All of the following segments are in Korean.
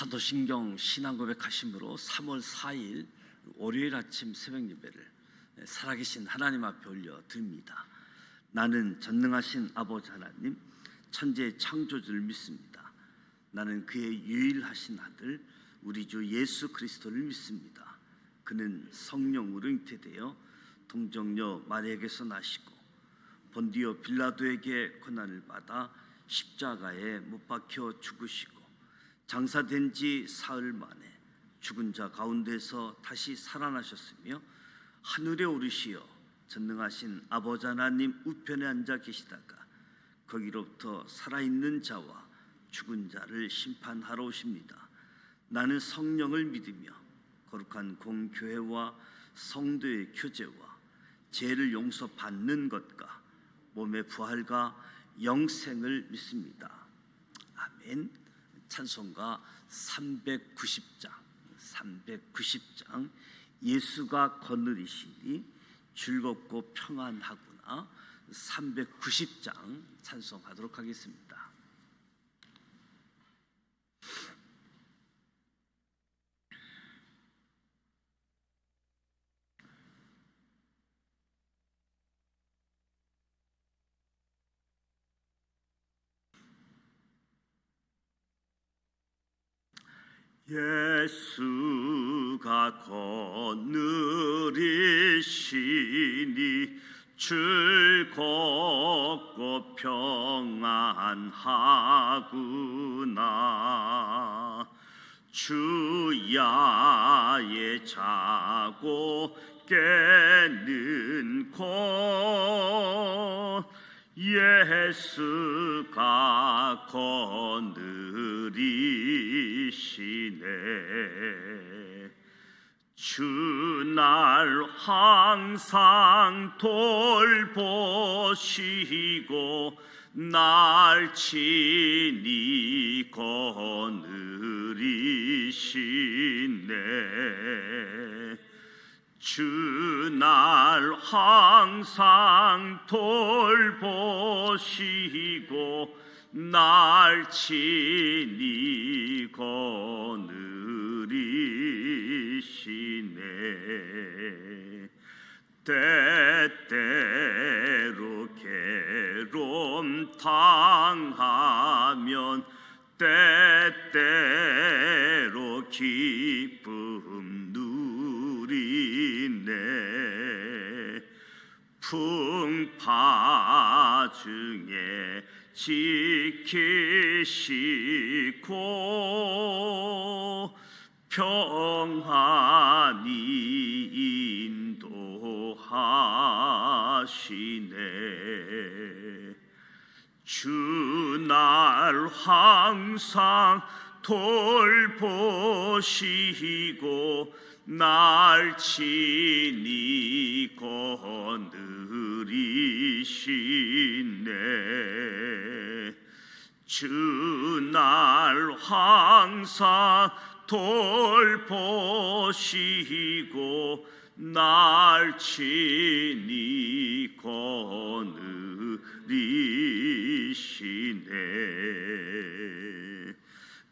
사도신경 신앙고백하심으로 3월 4일 월요일 아침 새벽 예배를 살아계신 하나님 앞에 올려 드립니다. 나는 전능하신 아버지 하나님, 천지의 창조주를 믿습니다. 나는 그의 유일하신 아들 우리 주 예수 그리스도를 믿습니다. 그는 성령으로 잉태되어 동정녀 마리아에게서 나시고 본디오 빌라도에게 고난을 받아 십자가에 못 박혀 죽으시고 장사된 지 사흘 만에 죽은 자 가운데서 다시 살아나셨으며 하늘에 오르시어 전능하신 아버지 하나님 우편에 앉아 계시다가 거기로부터 살아있는 자와 죽은 자를 심판하러 오십니다. 나는 성령을 믿으며 거룩한 공교회와 성도의 교제와 죄를 용서받는 것과 몸의 부활과 영생을 믿습니다. 아멘. 찬송가 390장 예수가 거느리시니 즐겁고 평안하구나 390장 찬송하도록 하겠습니다. 예수가 거느리시니 즐겁고 평안하구나. 주야에 자고 깨는 곳 예수가 거느리시네. 주날 항상 돌보시고 날 친히 거느리시네. 주날 항상 돌보시고 날 친히 거느리시네. 때때로 괴로움 당하면 때때로 기쁨 누리네. 풍파 중에 지키시고 평안히 인도하시네. 주날 항상 돌보시고 날 친히 거느리시네. 주날 항상 돌보시고 날 친히 거느리시네.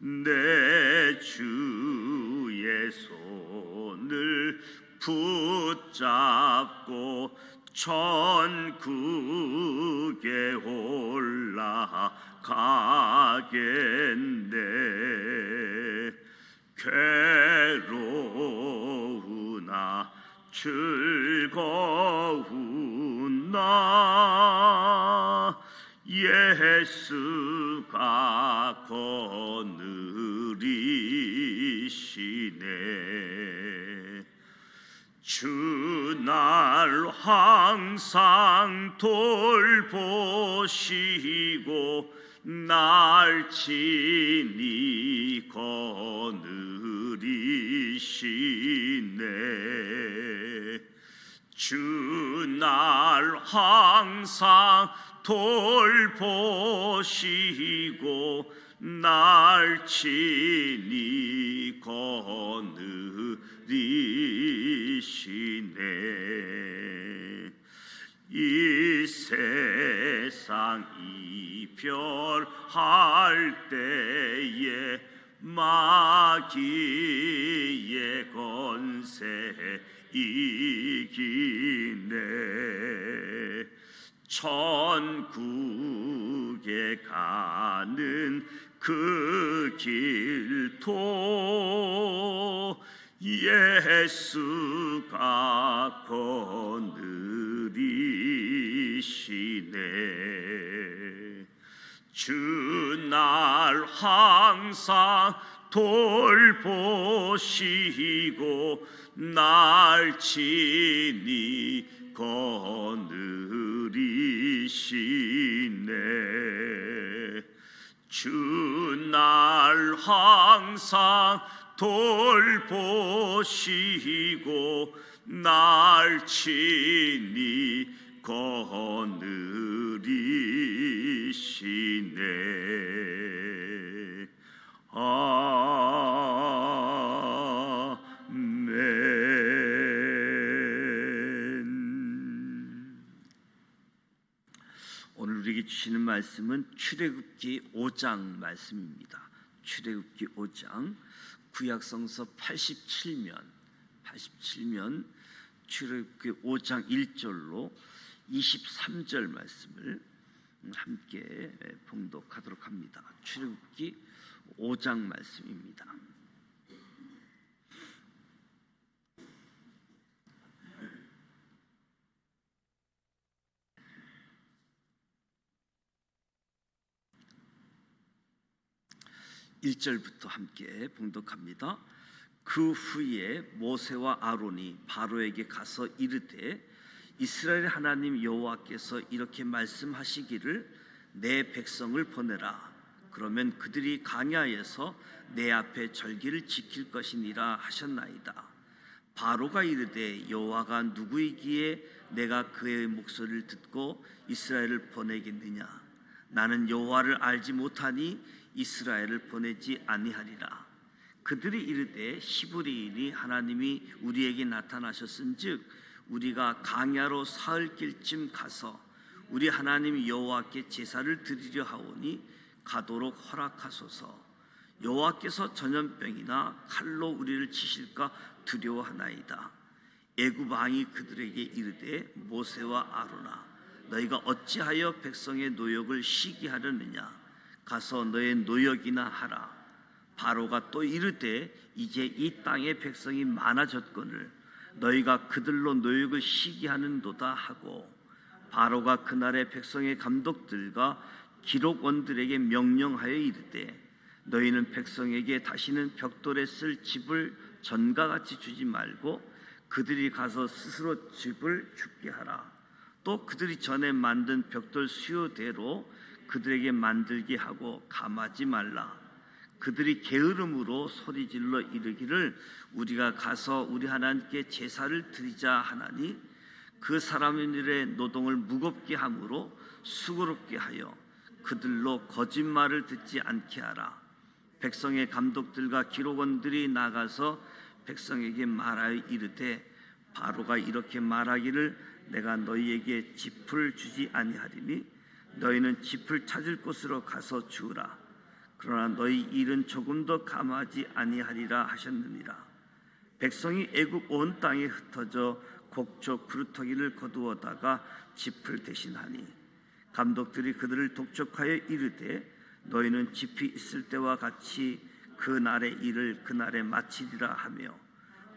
내 주의 손을 붙잡고 천국에 올라가겠네. 괴로우나 즐거우나 예수가 거느리시네. 주날 항상 돌보시고 날 친히 거느리시네. 주날 항상 돌보시고 날 친히 거느리시네. 이 세상 이별할 때에 마귀의 권세 이기네. 천국에 가는 그 길도 예수가 거느리시네. 주날 항상 돌보시고 날 친히 거느리시네. 주날 항상 돌보시고 날 친히 거느리시네. 아멘. 오늘 우리에게 주시는 말씀은 출애굽기 5장 말씀입니다. 출애굽기 5장 구약성서 87면 출애굽기 5장 1절로 23절 말씀을 함께 봉독하도록 합니다. 출애굽기 5장 말씀입니다. (1절부터) 함께 봉독합니다. 그 후에 모세와 아론이 바로에게 가서 이르되 이스라엘 하나님 여호와께서 이렇게 말씀하시기를 내 백성을 보내라. 그러면 그들이 광야에서 내 앞에 절기를 지킬 것이니라 하셨나이다. 바로가 이르되 여호와가 누구이기에 내가 그의 목소리를 듣고 이스라엘을 보내겠느냐. 나는 여호와를 알지 못하니 이스라엘을 보내지 아니하리라. 그들이 이르되 히브리인이 하나님이 우리에게 나타나셨은즉 우리가 광야로 사흘 길쯤 가서 우리 하나님 여호와께 제사를 드리려 하오니 가도록 허락하소서. 여호와께서 전염병이나 칼로 우리를 치실까 두려워하나이다. 애굽 왕이 그들에게 이르되 모세와 아론아 너희가 어찌하여 백성의 노역을 시기하려느냐. 가서 너의 노역이나 하라. 바로가 또 이르되 이제 이 땅의 백성이 많아졌거늘 너희가 그들로 노역을 시기하는도다 하고, 바로가 그날의 백성의 감독들과 기록원들에게 명령하여 이르되 너희는 백성에게 다시는 벽돌에 쓸 집을 전과 같이 주지 말고 그들이 가서 스스로 집을 짓게 하라. 또 그들이 전에 만든 벽돌 수요대로 그들에게 만들게 하고 감하지 말라. 그들이 게으름으로 소리질러 이르기를 우리가 가서 우리 하나님께 제사를 드리자 하나니 그 사람들의 노동을 무겁게 함으로 수고롭게 하여 그들로 거짓말을 듣지 않게 하라. 백성의 감독들과 기록원들이 나가서 백성에게 말하여 이르되 바로가 이렇게 말하기를 내가 너희에게 짚을 주지 아니하리니 너희는 짚을 찾을 곳으로 가서 주우라. 그러나 너희 일은 조금도 감하지 아니하리라 하셨느니라. 백성이 애굽 온 땅에 흩어져 곡조 그루터기를 거두어다가 짚을 대신하니 감독들이 그들을 독촉하여 이르되 너희는 짚이 있을 때와 같이 그 날의 일을 그날에 마치리라 하며,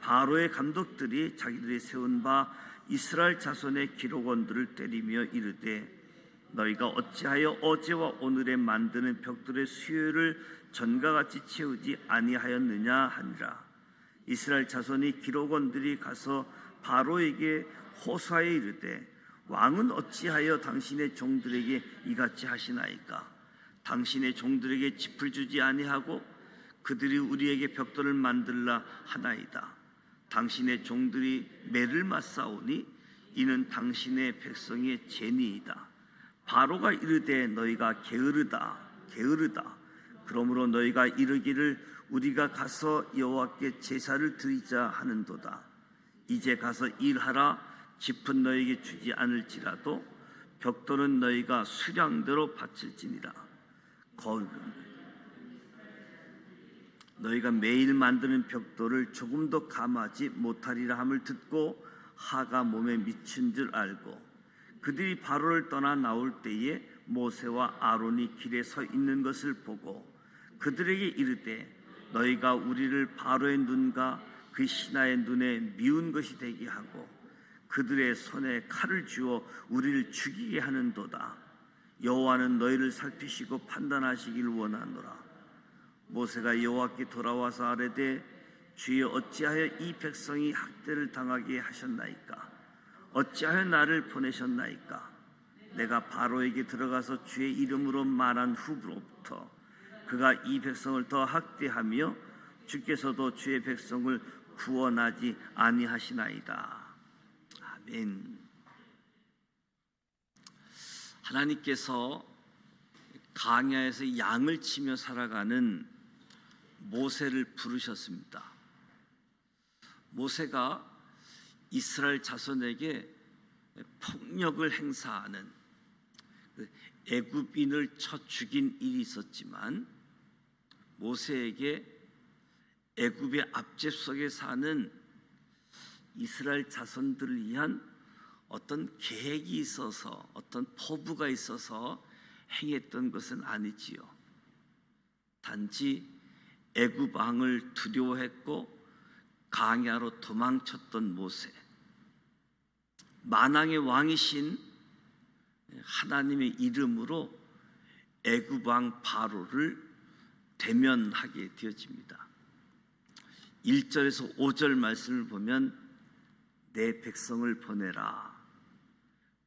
바로의 감독들이 자기들이 세운 바 이스라엘 자손의 기록원들을 때리며 이르되 너희가 어찌하여 어제와 오늘에 만드는 벽돌의 수요를 전과 같이 채우지 아니하였느냐 하니라. 이스라엘 자손이 기록원들이 가서 바로에게 호소하여 이르되 왕은 어찌하여 당신의 종들에게 이같이 하시나이까. 당신의 종들에게 짚을 주지 아니하고 그들이 우리에게 벽돌을 만들라 하나이다. 당신의 종들이 매를 맞사오니 이는 당신의 백성의 죄니이다. 바로가 이르되 너희가 게으르다. 그러므로 너희가 이르기를 우리가 가서 여호와께 제사를 드리자 하는도다. 이제 가서 일하라. 짚은 너희에게 주지 않을지라도 벽돌은 너희가 수량대로 바칠지니라. 너희가 매일 만드는 벽돌을 조금도 감하지 못하리라 함을 듣고 하가 몸에 미친 줄 알고 그들이 바로를 떠나 나올 때에 모세와 아론이 길에 서 있는 것을 보고 그들에게 이르되 너희가 우리를 바로의 눈과 그 신하의 눈에 미운 것이 되게 하고 그들의 손에 칼을 쥐어 우리를 죽이게 하는도다. 여호와는 너희를 살피시고 판단하시길 원하노라. 모세가 여호와께 돌아와서 아뢰되 주여 어찌하여 이 백성이 학대를 당하게 하셨나이까? 어찌하여 나를 보내셨나이까? 내가 바로에게 들어가서 주의 이름으로 말한 후로부터 그가 이 백성을 더 학대하며 주께서도 주의 백성을 구원하지 아니하시나이다. 아멘. 하나님께서 광야에서 양을 치며 살아가는 모세를 부르셨습니다. 모세가 이스라엘 자손에게 폭력을 행사하는 애굽인을 쳐 죽인 일이 있었지만 모세에게 애굽의 압제 속에 사는 이스라엘 자손들을 위한 어떤 계획이 있어서 어떤 포부가 있어서 행했던 것은 아니지요. 단지 애굽 왕을 두려워했고 광야로 도망쳤던 모세, 만왕의 왕이신 하나님의 이름으로 애굽 왕 바로를 대면하게 되어집니다. 1절에서 5절 말씀을 보면 내 백성을 보내라.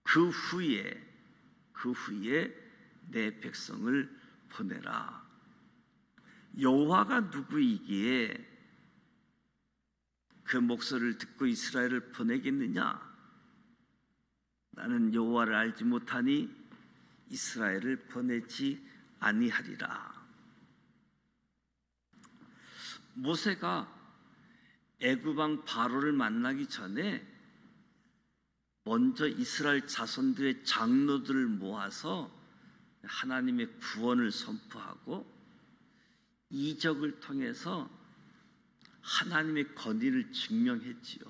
그 후에 내 백성을 보내라. 여호와가 누구이기에 그 목소리를 듣고 이스라엘을 보내겠느냐? 나는 여호와를 알지 못하니 이스라엘을 보내지 아니하리라. 모세가 애굽 왕 바로를 만나기 전에 먼저 이스라엘 자손들의 장로들을 모아서 하나님의 구원을 선포하고 이적을 통해서 하나님의 권위를 증명했지요.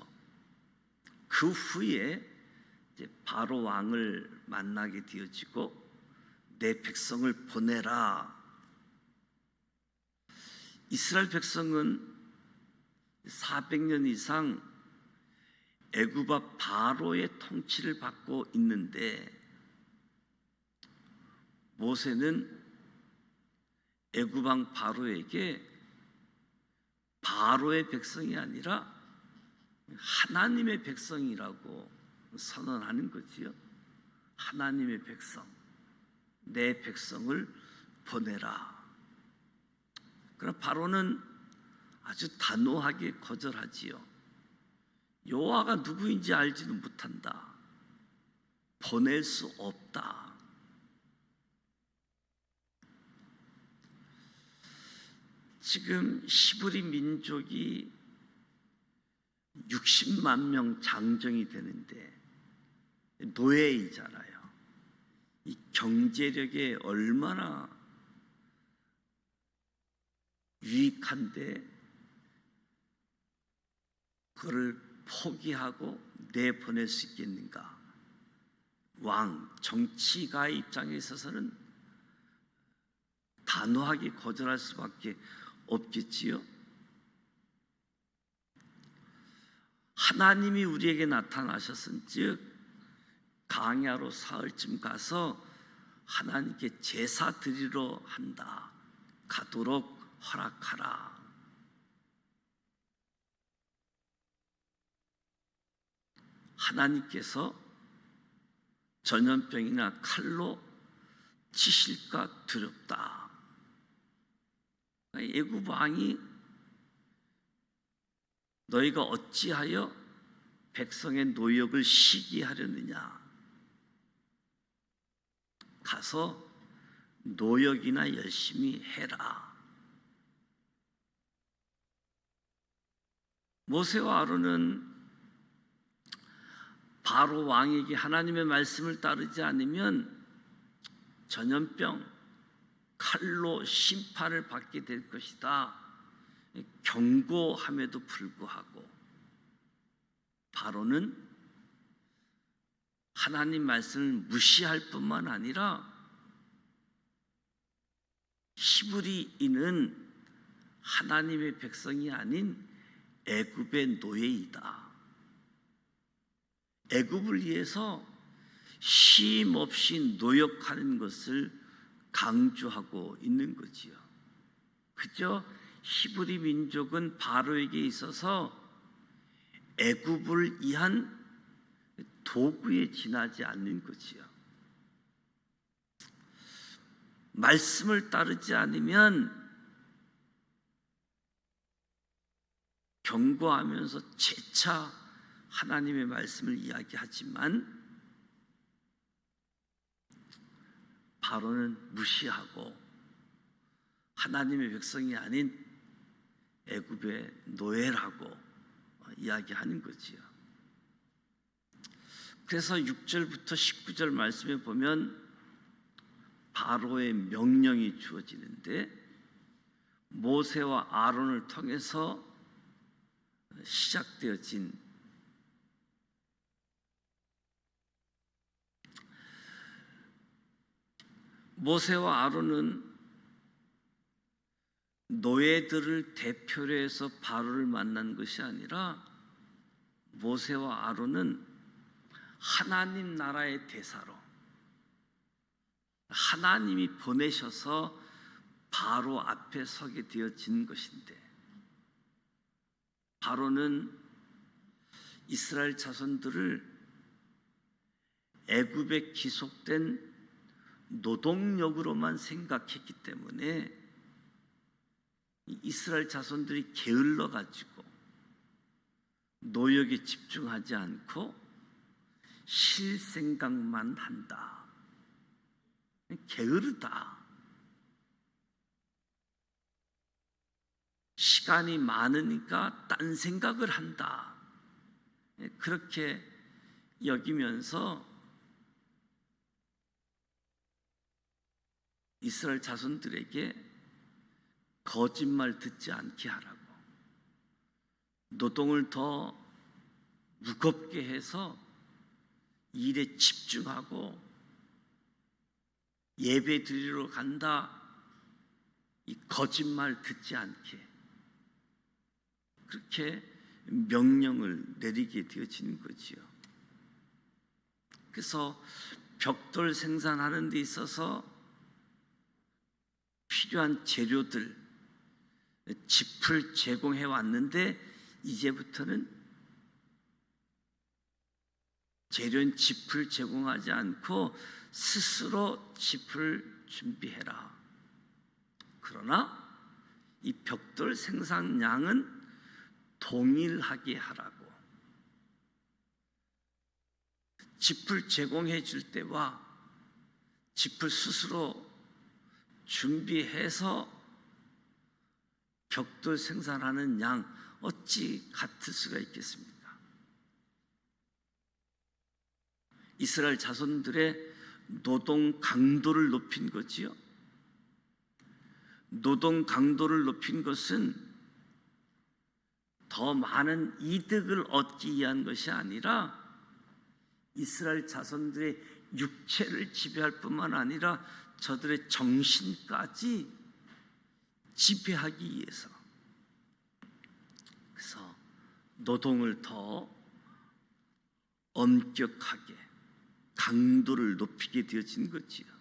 그 후에 이제 바로 왕을 만나게 되어지고 내 백성을 보내라. 이스라엘 백성은 400년 이상 애굽 바로의 통치를 받고 있는데 모세는 애굽 왕 바로에게 바로의 백성이 아니라 하나님의 백성이라고 선언하는 거지요. 하나님의 백성, 내 백성을 보내라. 그러나 바로는 아주 단호하게 거절하지요. 여호와가 누구인지 알지도 못한다. 보낼 수 없다. 지금 히브리 민족이 60만 명 장정이 되는데 노예이잖아요. 이 경제력에 얼마나 유익한데 그걸 포기하고 내보낼 수 있겠는가? 왕, 정치가의 입장에 있어서는 단호하게 거절할 수밖에 없겠지요. 하나님이 우리에게 나타나셨은즉 광야로 사흘쯤 가서 하나님께 제사 드리러 한다. 가도록 허락하라. 하나님께서 전염병이나 칼로 치실까 두렵다. 애굽 왕이 너희가 어찌하여 백성의 노역을 시기하려느냐? 가서 노역이나 열심히 해라. 모세와 아론은 바로 왕에게 하나님의 말씀을 따르지 않으면 전염병, 칼로 심판을 받게 될 것이다. 경고함에도 불구하고 바로는 하나님 말씀을 무시할 뿐만 아니라 히브리인은 하나님의 백성이 아닌 애굽의 노예이다. 애굽을 위해서 쉼 없이 노역하는 것을 강조하고 있는 거지요. 그저 히브리 민족은 바로에게 있어서 애굽을 위한 도구에 지나지 않는 거지요. 말씀을 따르지 않으면 경고하면서 재차 하나님의 말씀을 이야기하지만 바로는 무시하고 하나님의 백성이 아닌 애굽의 노예라고 이야기하는 거지요. 그래서 6절부터 19절 말씀에 보면 바로의 명령이 주어지는데 모세와 아론을 통해서 시작되어진 모세와 아론은 노예들을 대표로 해서 바로를 만난 것이 아니라 모세와 아론은 하나님 나라의 대사로 하나님이 보내셔서 바로 앞에 서게 되어진 것인데 바로는 이스라엘 자손들을 애굽에 기속된 노동력으로만 생각했기 때문에 이스라엘 자손들이 게을러 가지고 노역에 집중하지 않고 쉴 생각만 한다. 게으르다. 시간이 많으니까 딴 생각을 한다. 그렇게 여기면서 이스라엘 자손들에게 거짓말 듣지 않게 하라고 노동을 더 무겁게 해서 일에 집중하고 예배 드리러 간다 이 거짓말 듣지 않게 그렇게 명령을 내리게 되어지는 거지요. 그래서 벽돌 생산하는 데 있어서 필요한 재료들 짚을 제공해 왔는데 이제부터는 재료인 짚을 제공하지 않고 스스로 짚을 준비해라. 그러나 이 벽돌 생산량은 동일하게 하라고. 짚을 제공해 줄 때와 짚을 스스로 준비해서 벽돌 생산하는 양 어찌 같을 수가 있겠습니까? 이스라엘 자손들의 노동 강도를 높인 거지요. 노동 강도를 높인 것은 더 많은 이득을 얻기 위한 것이 아니라 이스라엘 자손들의 육체를 지배할 뿐만 아니라 저들의 정신까지 지배하기 위해서. 그래서 노동을 더 엄격하게 강도를 높이게 되어진 거지요.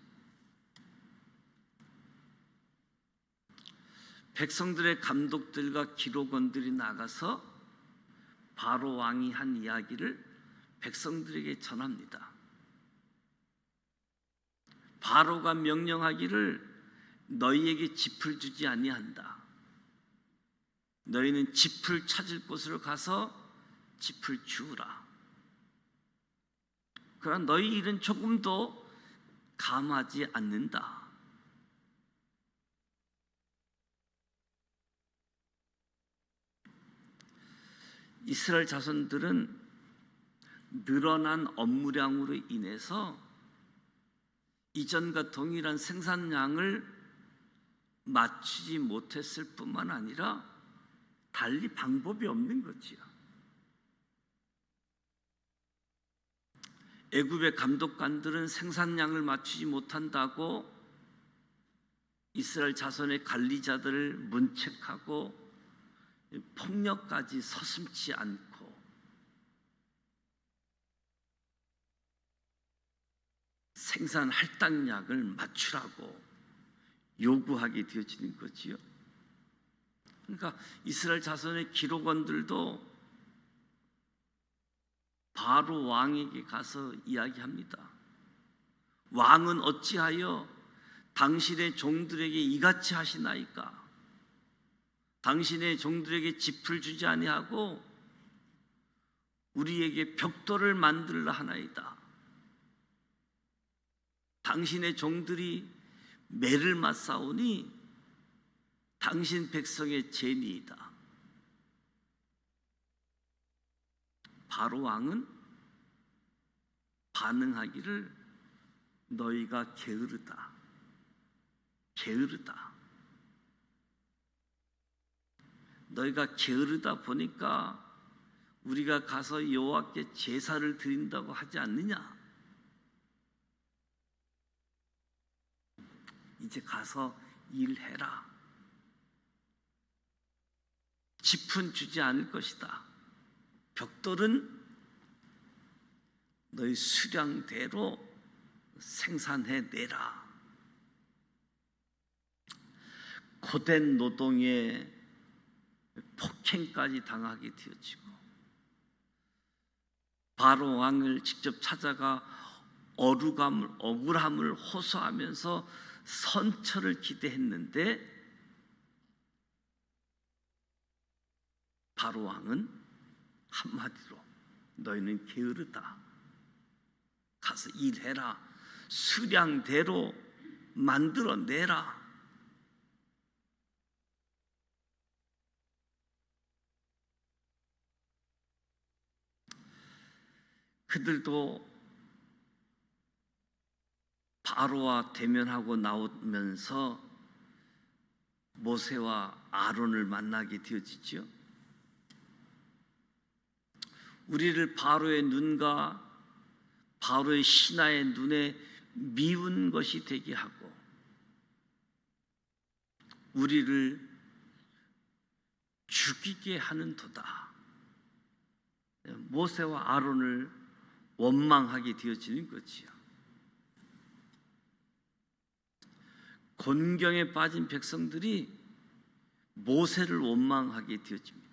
백성들의 감독들과 기록원들이 나가서 바로 왕이 한 이야기를 백성들에게 전합니다. 바로가 명령하기를 너희에게 짚을 주지 아니한다. 너희는 짚을 찾을 곳으로 가서 짚을 주우라. 그러나 너희 일은 조금도 감하지 않는다. 이스라엘 자손들은 늘어난 업무량으로 인해서 이전과 동일한 생산량을 맞추지 못했을 뿐만 아니라 달리 방법이 없는 거지요. 애굽의 감독관들은 생산량을 맞추지 못한다고 이스라엘 자손의 관리자들을 문책하고 폭력까지 서슴지 않고 생산 할당량을 맞추라고 요구하게 되어지는 거지요. 그러니까 이스라엘 자손의 기록원들도 바로 왕에게 가서 이야기합니다. 왕은 어찌하여 당신의 종들에게 이같이 하시나이까? 당신의 종들에게 짚을 주지 아니하고 우리에게 벽돌을 만들라 하나이다. 당신의 종들이 매를 맞사오니 당신 백성의 죄니이다. 바로 왕은 반응하기를 너희가 게으르다. 게으르다. 너희가 게으르다 보니까 우리가 가서 여호와께 제사를 드린다고 하지 않느냐? 이제 가서 일해라. 짚은 주지 않을 것이다. 벽돌은 너희 수량대로 생산해내라. 고된 노동에 폭행까지 당하게 되어지고 바로 왕을 직접 찾아가 억울함을 호소하면서 선처를 기대했는데 바로 왕은 한마디로 너희는 게으르다. 가서 일해라. 수량대로 만들어내라. 그들도 바로와 대면하고 나오면서 모세와 아론을 만나게 되어지죠. 우리를 바로의 눈과 바로의 신하의 눈에 미운 것이 되게 하고 우리를 죽이게 하는 도다. 모세와 아론을 원망하게 되어지는 거지요. 곤경에 빠진 백성들이 모세를 원망하게 되어집니다.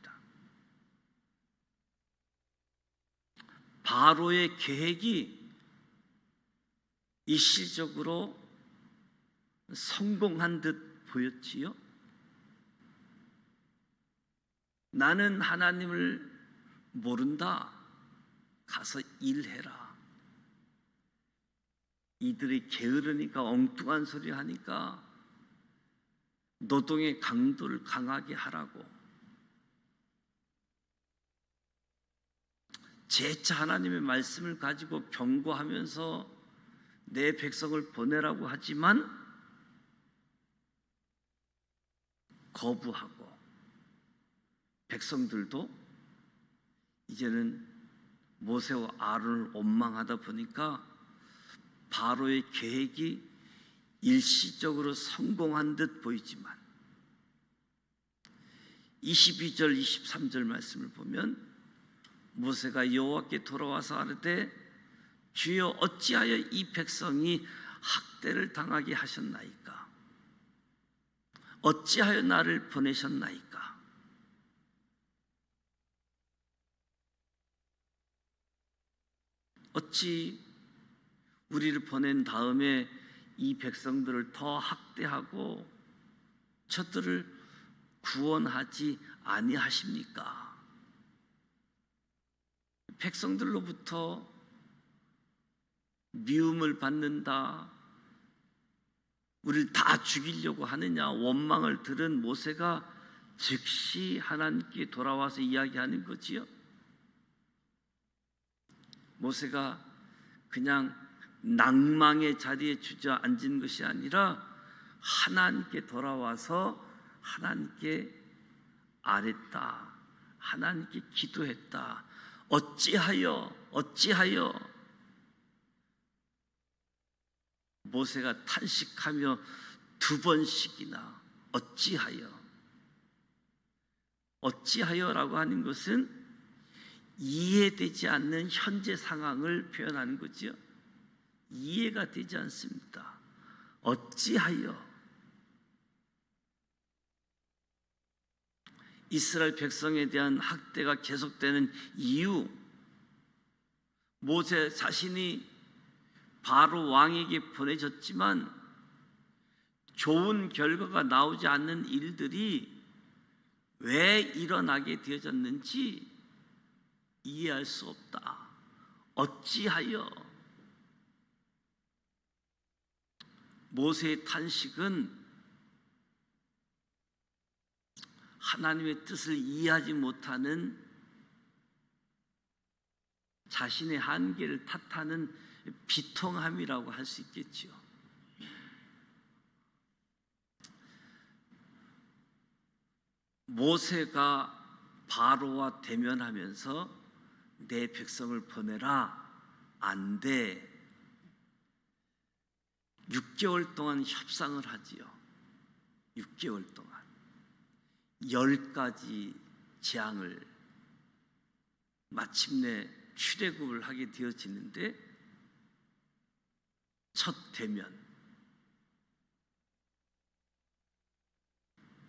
바로의 계획이 일시적으로 성공한 듯 보였지요. 나는 하나님을 모른다. 가서 일해라. 이들이 게으르니까 엉뚱한 소리 하니까 노동의 강도를 강하게 하라고 재차 하나님의 말씀을 가지고 경고하면서 내 백성을 보내라고 하지만 거부하고 백성들도 이제는 모세와 아론을 원망하다 보니까 바로의 계획이 일시적으로 성공한 듯 보이지만 22절 23절 말씀을 보면 모세가 여호와께 돌아와서 아뢰되 주여 어찌하여 이 백성이 학대를 당하게 하셨나이까? 어찌하여 나를 보내셨나이까? 어찌 우리를 보낸 다음에 이 백성들을 더 학대하고 저들을 구원하지 아니하십니까? 백성들로부터 미움을 받는다, 우리를 다 죽이려고 하느냐 원망을 들은 모세가 즉시 하나님께 돌아와서 이야기하는 거지요. 모세가 그냥 낭망의 자리에 주저앉은 것이 아니라 하나님께 돌아와서 하나님께 아랬다. 하나님께 기도했다. 어찌하여 모세가 탄식하며 2번씩이나 어찌하여라고 하는 것은 이해되지 않는 현재 상황을 표현하는 거죠. 이해가 되지 않습니다. 어찌하여 이스라엘 백성에 대한 학대가 계속되는 이유, 모세 자신이 바로 왕에게 보내졌지만 좋은 결과가 나오지 않는 일들이 왜 일어나게 되어졌는지 이해할 수 없다. 어찌하여? 모세의 탄식은 하나님의 뜻을 이해하지 못하는, 자신의 한계를 탓하는 비통함이라고 할 수 있겠지요. 모세가 바로와 대면하면서 내 백성을 보내라, 안 돼. 6개월 동안 협상을 하지요. 6개월 동안 10가지 재앙을 마침내 출애굽을 하게 되어지는데, 첫 대면,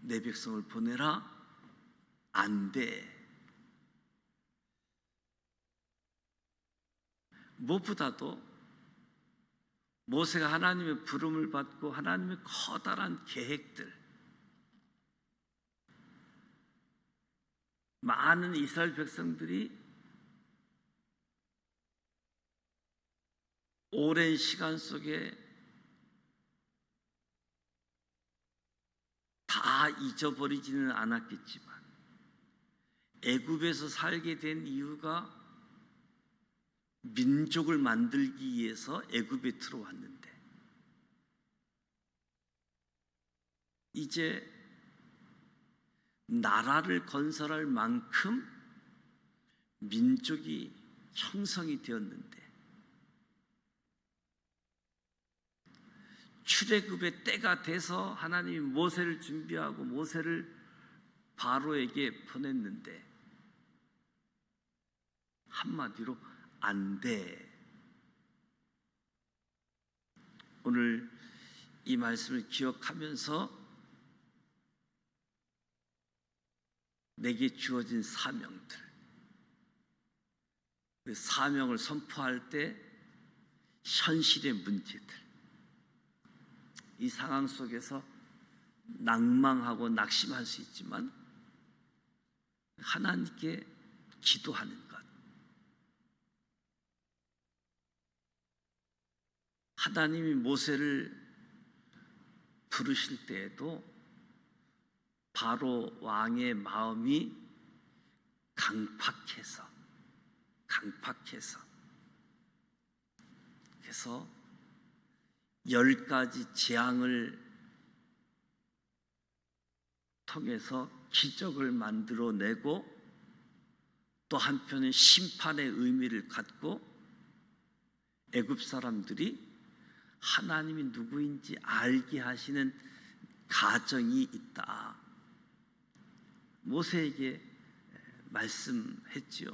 내 백성을 보내라, 안 돼. 무엇보다도 모세가 하나님의 부름을 받고 하나님의 커다란 계획들, 많은 이스라엘 백성들이 오랜 시간 속에 다 잊어버리지는 않았겠지만 애굽에서 살게 된 이유가 민족을 만들기 위해서 애굽에 들어왔는데, 이제 나라를 건설할 만큼 민족이 형성이 되었는데, 출애굽의 때가 돼서 하나님이 모세를 준비하고 모세를 바로에게 보냈는데, 한마디로 안 돼. 오늘 이 말씀을 기억하면서 내게 주어진 사명들, 그 사명을 선포할 때 현실의 문제들, 이 상황 속에서 낭망하고 낙심할 수 있지만 하나님께 기도하는 것, 하나님이 모세를 부르실 때에도 바로 왕의 마음이 강팍해서 그래서 10가지 재앙을 통해서 기적을 만들어내고, 또 한편은 심판의 의미를 갖고 애굽 사람들이 하나님이 누구인지 알게 하시는 가정이 있다. 모세에게 말씀했지요.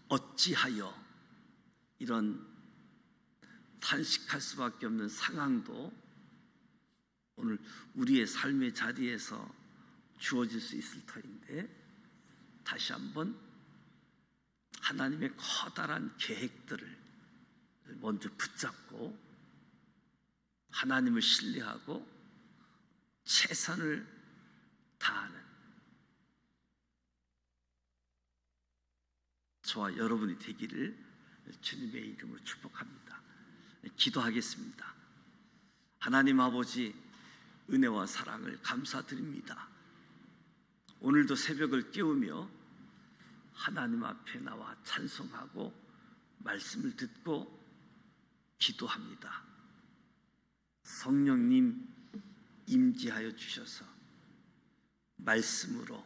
어찌하여 이런 탄식할 수밖에 없는 상황도 오늘 우리의 삶의 자리에서 주어질 수 있을 터인데, 다시 한번 하나님의 커다란 계획들을 먼저 붙잡고 하나님을 신뢰하고 최선을 다하는 저와 여러분이 되기를 주님의 이름으로 축복합니다. 기도하겠습니다. 하나님 아버지, 은혜와 사랑을 감사드립니다. 오늘도 새벽을 깨우며 하나님 앞에 나와 찬송하고 말씀을 듣고 기도합니다. 성령님, 임재하여 주셔서 말씀으로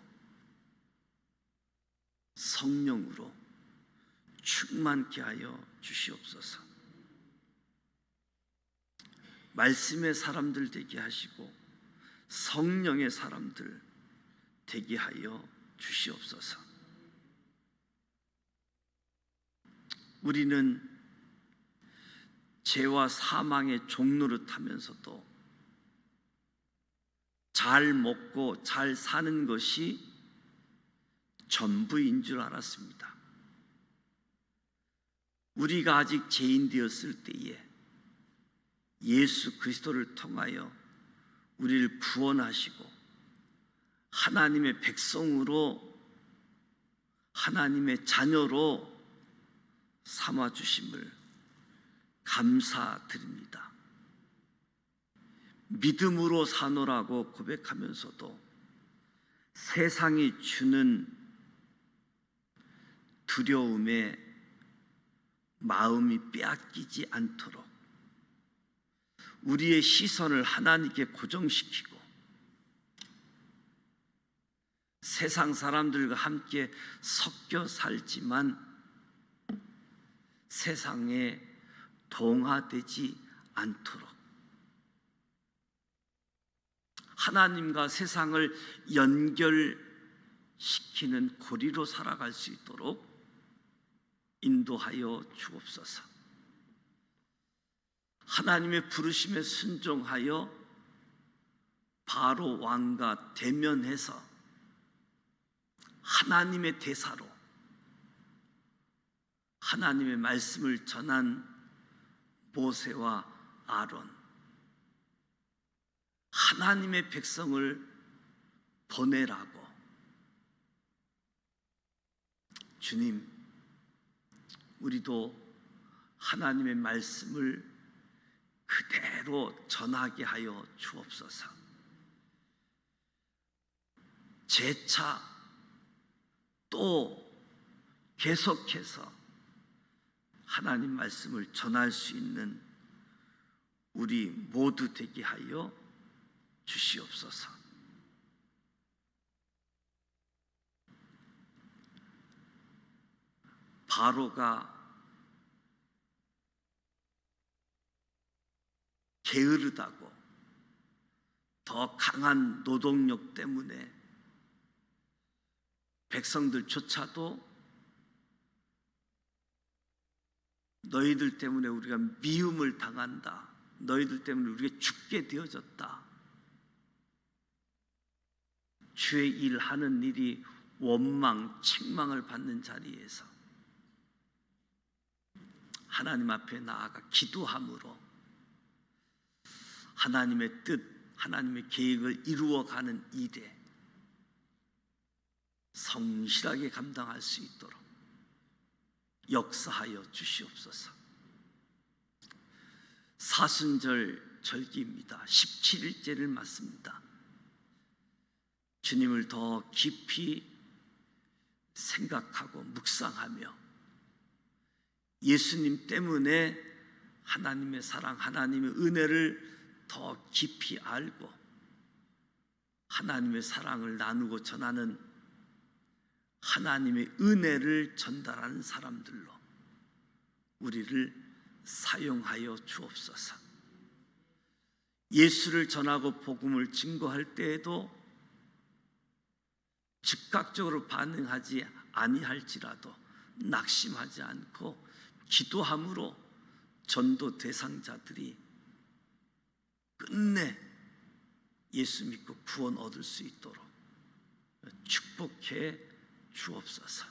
성령으로 충만케 하여 주시옵소서. 말씀의 사람들 되게 하시고 성령의 사람들 되게 하여 주시옵소서. 우리는 죄와 사망의 종노릇하면서도 잘 먹고 잘 사는 것이 전부인 줄 알았습니다. 우리가 아직 죄인 되었을 때에 예수 그리스도를 통하여 우리를 구원하시고 하나님의 백성으로 하나님의 자녀로 삼아주심을 감사드립니다. 믿음으로 사노라고 고백하면서도 세상이 주는 두려움에 마음이 빼앗기지 않도록 우리의 시선을 하나님께 고정시키고 세상 사람들과 함께 섞여 살지만 세상에 동화되지 않도록 하나님과 세상을 연결시키는 고리로 살아갈 수 있도록 인도하여 주옵소서. 하나님의 부르심에 순종하여 바로 왕과 대면해서 하나님의 대사로 하나님의 말씀을 전한 모세와 아론, 하나님의 백성을 보내라고. 주님, 우리도 하나님의 말씀을 그대로 전하게 하여 주옵소서. 재차 또 계속해서 하나님 말씀을 전할 수 있는 우리 모두 되게 하여 주시옵소서. 바로가 게으르다고 더 강한 노동력 때문에 백성들조차도 너희들 때문에 우리가 미움을 당한다, 너희들 때문에 우리가 죽게 되어졌다, 주의 일 하는 일이 원망, 책망을 받는 자리에서 하나님 앞에 나아가 기도함으로 하나님의 뜻, 하나님의 계획을 이루어가는 일에 성실하게 감당할 수 있도록 역사하여 주시옵소서. 사순절 절기입니다. 17일째를 맞습니다. 주님을 더 깊이 생각하고 묵상하며 예수님 때문에 하나님의 사랑, 하나님의 은혜를 더 깊이 알고 하나님의 사랑을 나누고 전하는 하나님의 은혜를 전달하는 사람들로 우리를 사용하여 주옵소서. 예수를 전하고 복음을 증거할 때에도 즉각적으로 반응하지 아니할지라도 낙심하지 않고 기도함으로 전도 대상자들이 끝내 예수 믿고 구원 얻을 수 있도록 축복해 주옵소서.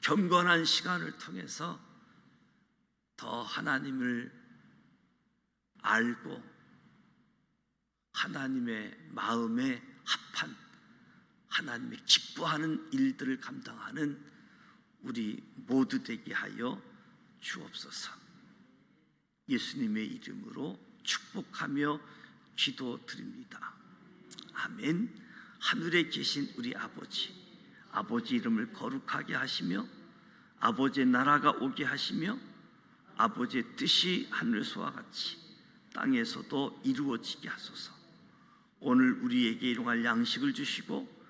경건한 시간을 통해서 더 하나님을 알고 하나님의 마음에 합한 하나님의 기뻐하는 일들을 감당하는 우리 모두 되게 하여 주옵소서. 예수님의 이름으로 축복하며 기도드립니다. 아멘. 하늘에 계신 우리 아버지, 아버지 이름을 거룩하게 하시며 아버지의 나라가 오게 하시며 아버지의 뜻이 하늘에서와 같이 땅에서도 이루어지게 하소서. 오늘 우리에게 일용할 양식을 주시고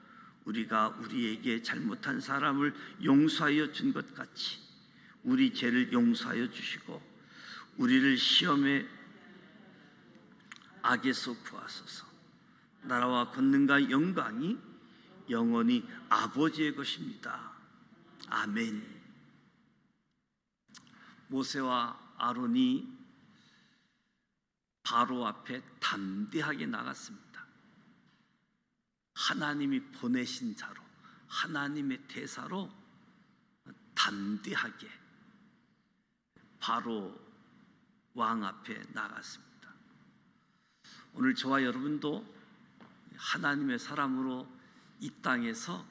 우리가 우리에게 잘못한 사람을 용서하여 준 것 같이 우리 죄를 용서하여 주시고 우리를 시험의 악에서 구하소서. 나라와 권능과 영광이 영원히 아버지의 것입니다. 아멘. 모세와 아론이 바로 앞에 담대하게 나갔습니다. 하나님이 보내신 자로, 하나님의 대사로 담대하게 바로 왕 앞에 나갔습니다. 오늘 저와 여러분도 하나님의 사람으로 이 땅에서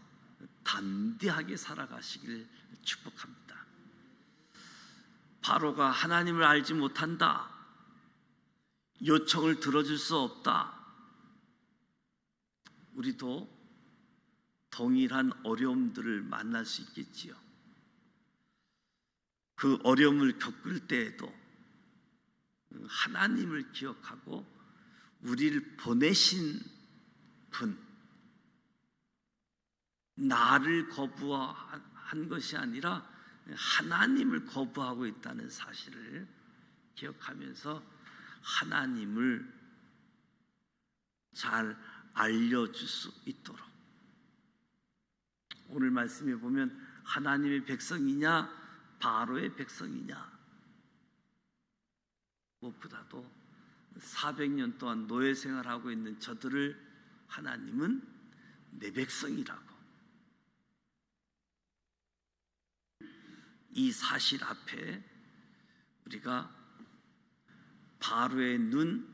담대하게 살아가시길 축복합니다. 바로가 하나님을 알지 못한다, 요청을 들어줄 수 없다, 우리도 동일한 어려움들을 만날 수 있겠지요. 그 어려움을 겪을 때에도 하나님을 기억하고 우리를 보내신 분, 나를 거부한 것이 아니라 하나님을 거부하고 있다는 사실을 기억하면서 하나님을 잘 알려줄 수 있도록, 오늘 말씀에 보면 하나님의 백성이냐 바로의 백성이냐, 무엇보다도 400년 동안 노예 생활하고 있는 저들을 하나님은 내 백성이라고, 이 사실 앞에 우리가 바로의 눈,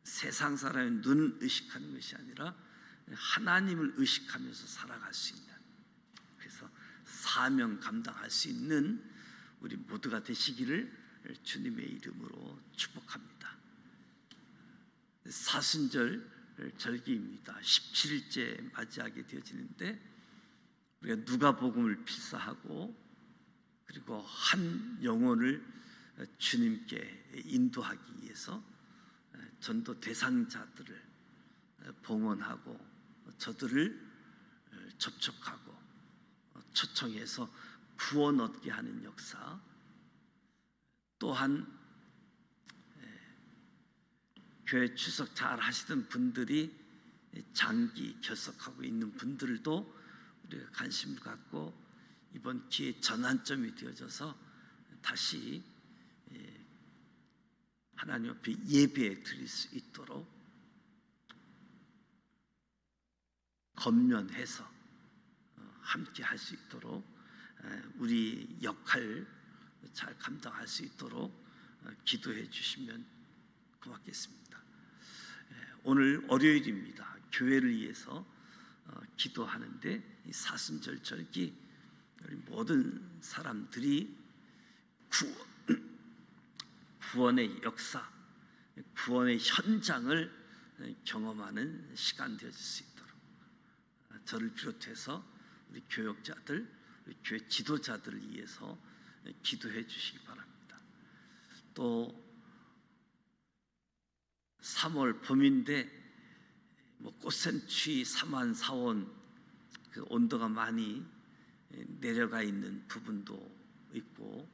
세상 사람의 눈 의식하는 것이 아니라 하나님을 의식하면서 살아갈 수 있는, 그래서 사명 감당할 수 있는 우리 모두가 되시기를 주님의 이름으로 축복합니다. 사순절 절기입니다. 17일째 맞이하게 되어지는데 우리가 누가복음을 필사하고 그리고 한 영혼을 주님께 인도하기 위해서 전도 대상자들을 봉헌하고 저들을 접촉하고 초청해서 구원 얻게 하는 역사, 또한 교회 출석 잘 하시던 분들이 장기 결석하고 있는 분들도 우리가 관심을 갖고 이번 기회 전환점이 되어져서 다시 하나님 앞에 예배 드릴 수 있도록 건면해서 함께 할 수 있도록 우리 역할 잘 감당할 수 있도록 기도해 주시면 고맙겠습니다. 오늘 월요일입니다. 교회를 위해서 기도하는데 이 사순절 절기 우리 모든 사람들이 구원의 역사, 구원의 현장을 경험하는 시간 되어질 수 있도록 저를 비롯해서 우리 교역자들, 우리 교회 지도자들을 위해서 기도해 주시기 바랍니다. 또 3월 봄인데 꽃샘추위 3한 4원 그 온도가 많이 내려가 있는 부분도 있고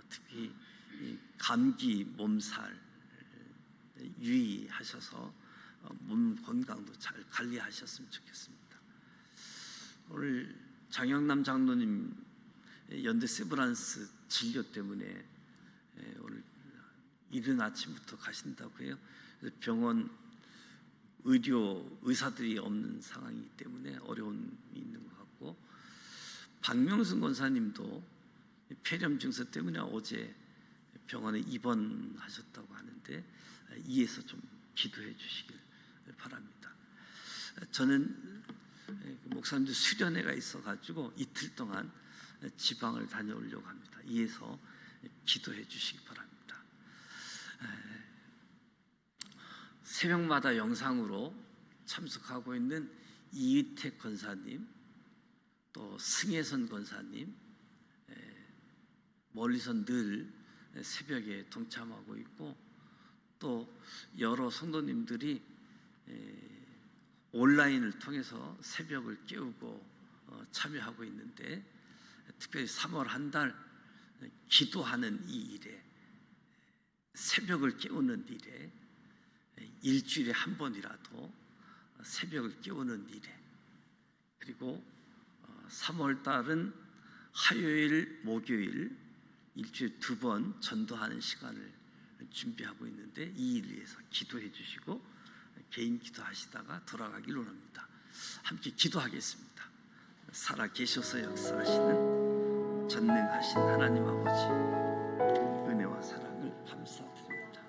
특히 감기 몸살 유의하셔서 몸 건강도 잘 관리하셨으면 좋겠습니다. 오늘 장영남 장로님 연대 세브란스 진료 때문에 오늘 이른 아침부터 가신다고 해요. 병원 의사들이 없는 상황이기 때문에 어려움이 있는 것 같고, 박명순 권사님도 폐렴 증서 때문에 어제 병원에 입원하셨다고 하는데 이에서 좀 기도해 주시길 바랍니다. 저는 목사님들 수련회가 있어가지고 이틀 동안 지방을 다녀오려고 합니다. 이에서 기도해 주시기 바랍니다. 새벽마다 영상으로 참석하고 있는 이의택 권사님, 또 승혜선 권사님, 멀리서 늘 새벽에 동참하고 있고, 또 여러 성도님들이 온라인을 통해서 새벽을 깨우고 참여하고 있는데, 특별히 3월 한 달 기도하는 이 일에, 새벽을 깨우는 일에, 일주일에 한 번이라도 새벽을 깨우는 일에, 그리고 3월 달은 화요일, 목요일 일주일에 2번 전도하는 시간을 준비하고 있는데, 이 일을 위해서 기도해 주시고 개인 기도하시다가 돌아가길 원합니다. 함께 기도하겠습니다. 살아 계셔서 역사하시는 전능하신 하나님 아버지, 은혜와 사랑을 감사드립니다.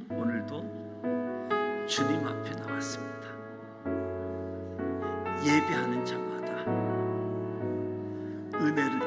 오늘도 주님 앞에 나왔습니다. 예배하는 자마다 은혜를